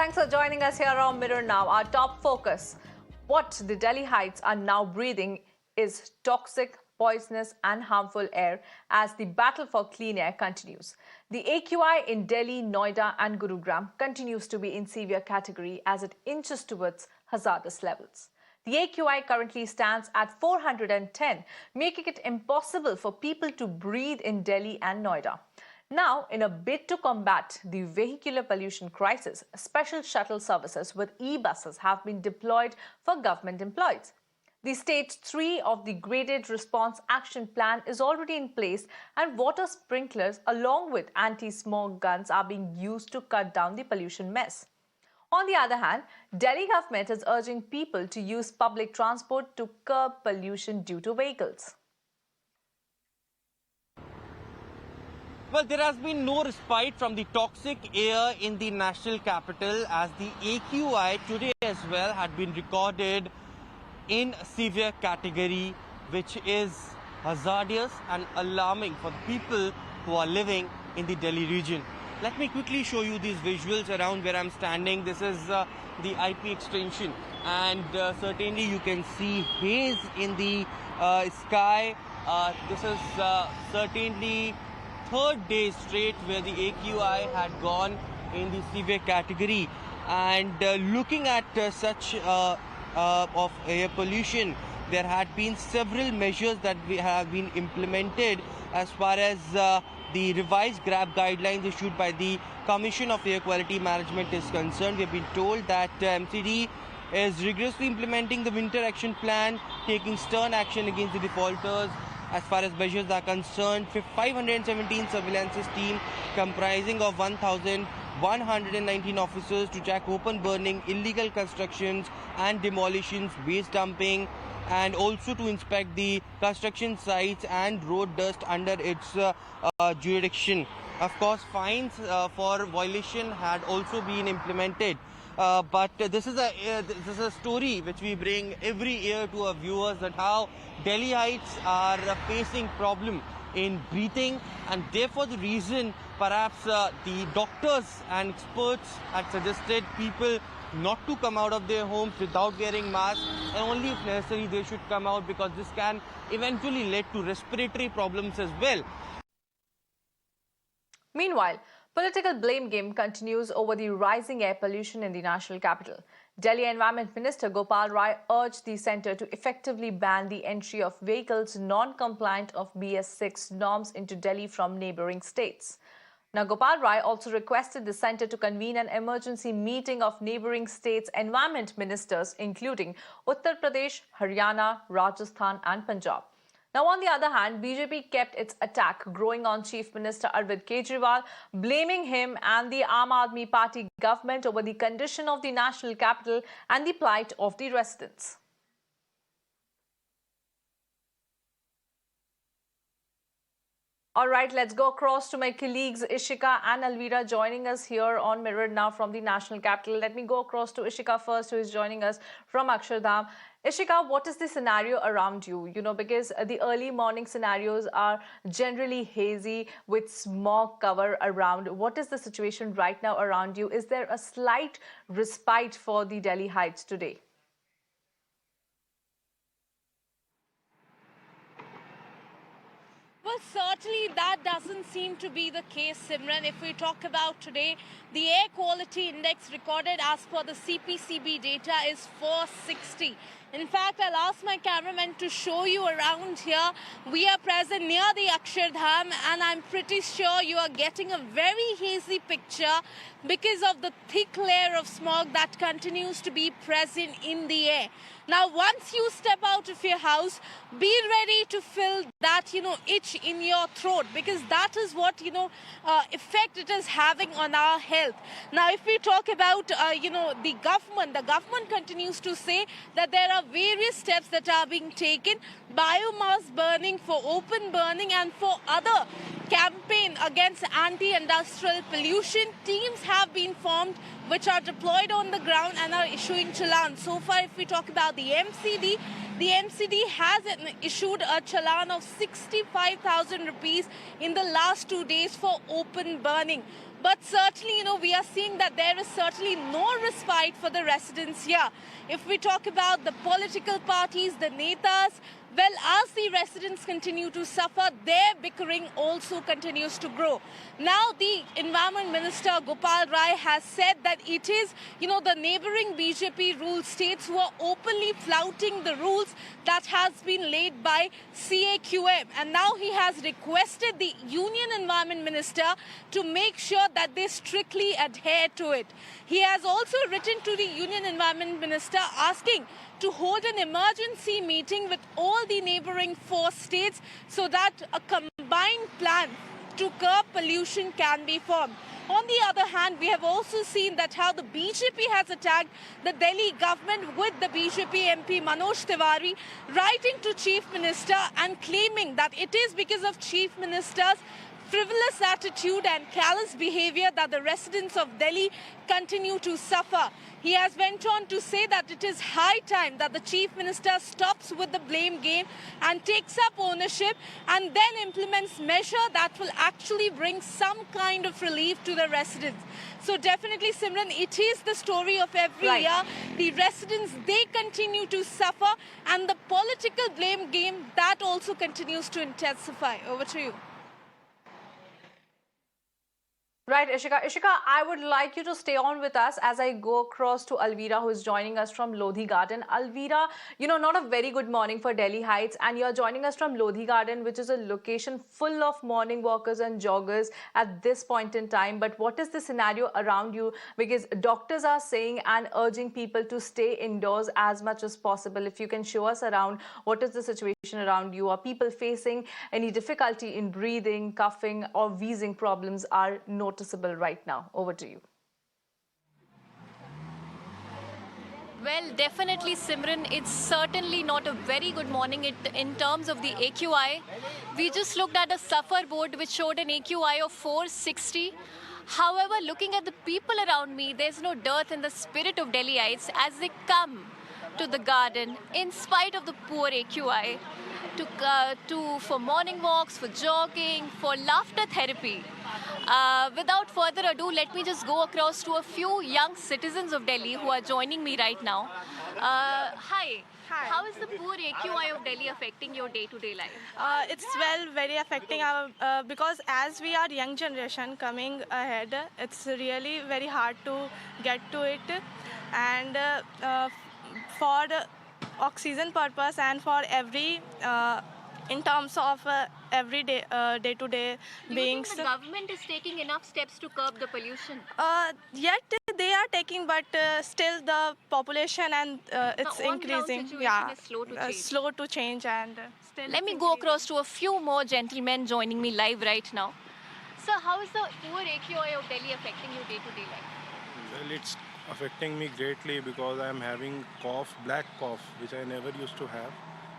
Thanks for joining us here on Mirror Now. Our top focus: what the Delhi Heights are now breathing is toxic, poisonous and harmful air as the battle for clean air continues. The AQI in Delhi, Noida and Gurugram continues to be in severe category as it inches towards hazardous levels. The AQI currently stands at 410, making it impossible for people to breathe in Delhi and Noida. Now, in a bid to combat the vehicular pollution crisis, special shuttle services with e-buses have been deployed for government employees. The Stage 3 of the Graded Response Action Plan is already in place, and water sprinklers along with anti-smog guns are being used to cut down the pollution mess. On the other hand, Delhi government is urging people to use public transport to curb pollution due to vehicles. Well, there has been no respite from the toxic air in the national capital as the AQI today as well had been recorded in severe category, which is hazardous and alarming for the people who are living in the Delhi region. Let me quickly show you these visuals around where I'm standing. This is the IP extension, and certainly you can see haze in the sky. This is certainly third day straight where the AQI had gone in the severe category, and looking at such of air pollution, there had been several measures that have been implemented as far as the revised GRAP guidelines issued by the Commission of Air Quality Management is concerned. We have been told that MCD is rigorously implementing the winter action plan, taking stern action against the defaulters. As far as measures are concerned, 517 surveillances team comprising of 1,119 officers to track open burning, illegal constructions and demolitions, waste dumping, and also to inspect the construction sites and road dust under its jurisdiction. Of course, fines for violation had also been implemented. But this is a story which we bring every year to our viewers, that how Delhi Heights are facing problem in breathing, and therefore the reason perhaps the doctors and experts had suggested people not to come out of their homes without wearing masks, and only if necessary they should come out, because this can eventually lead to respiratory problems as well. Meanwhile, political blame game continues over the rising air pollution in the national capital. Delhi Environment Minister Gopal Rai urged the centre to effectively ban the entry of vehicles non-compliant of BS6 norms into Delhi from neighbouring states. Now, Gopal Rai also requested the centre to convene an emergency meeting of neighbouring states' environment ministers, including Uttar Pradesh, Haryana, Rajasthan and Punjab. Now, on the other hand, BJP kept its attack growing on Chief Minister Arvind Kejriwal, blaming him and the Aam Aadmi Party government over the condition of the national capital and the plight of the residents. All right, let's go across to my colleagues Ishika and Alvira joining us here on Mirror Now from the national capital. Let me go across to Ishika first, who is joining us from Akshardham. Ishika, what is the scenario around you? Because the early morning scenarios are generally hazy with smog cover around. What is the situation right now around you? Is there a slight respite for the Delhi Heights today? Well, certainly that doesn't seem to be the case, Simran. If we talk about today, the air quality index recorded as per the CPCB data is 460. In fact, I'll ask my cameraman to show you around here. We are present near the Akshardham, and I'm pretty sure you are getting a very hazy picture because of the thick layer of smog that continues to be present in the air. Now, once you step out of your house, be ready to feel that, itch in your throat, because that is what, effect it is having on our health. Now, if we talk about, the government continues to say that there are various steps that are being taken, biomass burning for open burning and for other campaign against anti-industrial pollution. Teams have been formed which are deployed on the ground and are issuing challan. So far, if we talk about the MCD has issued a challan of 65,000 rupees in the last 2 days for open burning. But certainly, we are seeing that there is certainly no respite for the residents here. If we talk about the political parties, the netas, well, as the residents continue to suffer, their bickering also continues to grow. Now, the Environment Minister Gopal Rai has said that it is, the neighboring BJP ruled states who are openly flouting the rules that has been laid by CAQM. And now he has requested the Union Environment Minister to make sure that they strictly adhere to it. He has also written to the Union Environment Minister asking to hold an emergency meeting with all the neighboring 4 states so that a combined plan to curb pollution can be formed. On the other hand, we have also seen that how the BJP has attacked the Delhi government with the BJP MP Manoj Tiwari writing to Chief Minister and claiming that it is because of Chief Minister's frivolous attitude and callous behavior that the residents of Delhi continue to suffer. He has went on to say that it is high time that the Chief Minister stops with the blame game and takes up ownership and then implements measures that will actually bring some kind of relief to the residents. So definitely, Simran, it is the story of every year. The residents, they continue to suffer, and the political blame game, that also continues to intensify. Over to you. Right, Ishika. Ishika, I would like you to stay on with us as I go across to Alvira, who is joining us from Lodhi Garden. Alvira, not a very good morning for Delhi Heights, and you're joining us from Lodhi Garden, which is a location full of morning walkers and joggers at this point in time. But what is the scenario around you? Because doctors are saying and urging people to stay indoors as much as possible. If you can show us around, what is the situation around you? Are people facing any difficulty in breathing, coughing, or wheezing problems are noticeable right now? Over to you. Well, definitely, Simran, it's certainly not a very good morning in terms of the AQI. We just looked at a suffer board which showed an AQI of 460. However, looking at the people around me, there's no dearth in the spirit of Delhiites as they come to the garden in spite of the poor AQI for morning walks, for jogging, for laughter therapy. Without further ado, let me just go across to a few young citizens of Delhi who are joining me right now. Hi. Hi. How is the poor AQI of Delhi affecting your day-to-day life? It's very affecting our because as we are young generation coming ahead, it's really very hard to get to it, and for the oxygen purpose and for every in terms of every day-to-day Do you beings. think the government is taking enough steps to curb the pollution? Yet they are taking, but still the population and it's The on-ground increasing. situation is slow to change. Slow to change, and still. Let it's me go increasing. across to a few more gentlemen joining me live right now. Sir, how is the poor AQI of Delhi affecting your day-to-day life? Well, it's affecting me greatly because I'm having black cough, which I never used to have.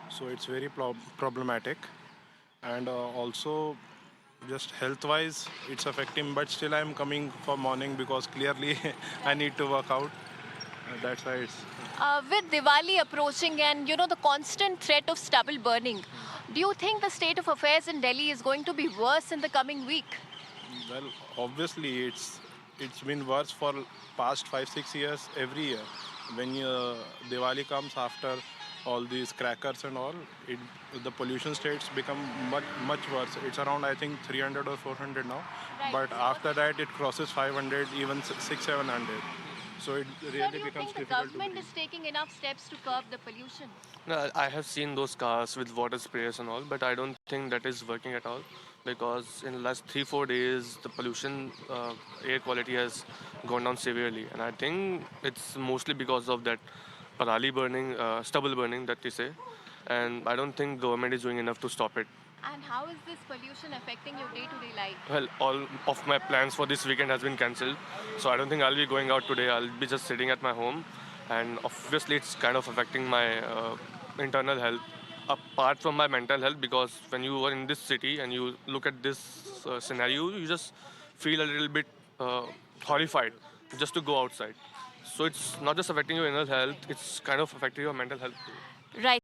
So it's very problematic. And also, just health-wise, it's affecting. But still, I'm coming for morning because clearly I need to work out. That's why it's... With Diwali approaching and the constant threat of stubble burning, do you think the state of affairs in Delhi is going to be worse in the coming week? Well, obviously, it's been worse for past 5-6 years every year. When Diwali comes after all these crackers and all, the pollution states become much worse. It's around, I think, 300 or 400 now. Right. But after that, it crosses 500, even 600-700. So it Sir, really do you becomes think the difficult. government is taking enough steps to curb the pollution? No, I have seen those cars with water sprays and all, but I don't think that is working at all because in the last 3-4 days, the pollution air quality has gone down severely. And I think it's mostly because of that parali burning, stubble burning that they say. And I don't think government is doing enough to stop it. And how is this pollution affecting your day-to-day life? Well, all of my plans for this weekend has been cancelled. So I don't think I'll be going out today. I'll be just sitting at my home. And obviously, it's kind of affecting my internal health, apart from my mental health, because when you are in this city and you look at this scenario, you just feel a little bit horrified just to go outside. So it's not just affecting your inner health, it's kind of affecting your mental health too. Right.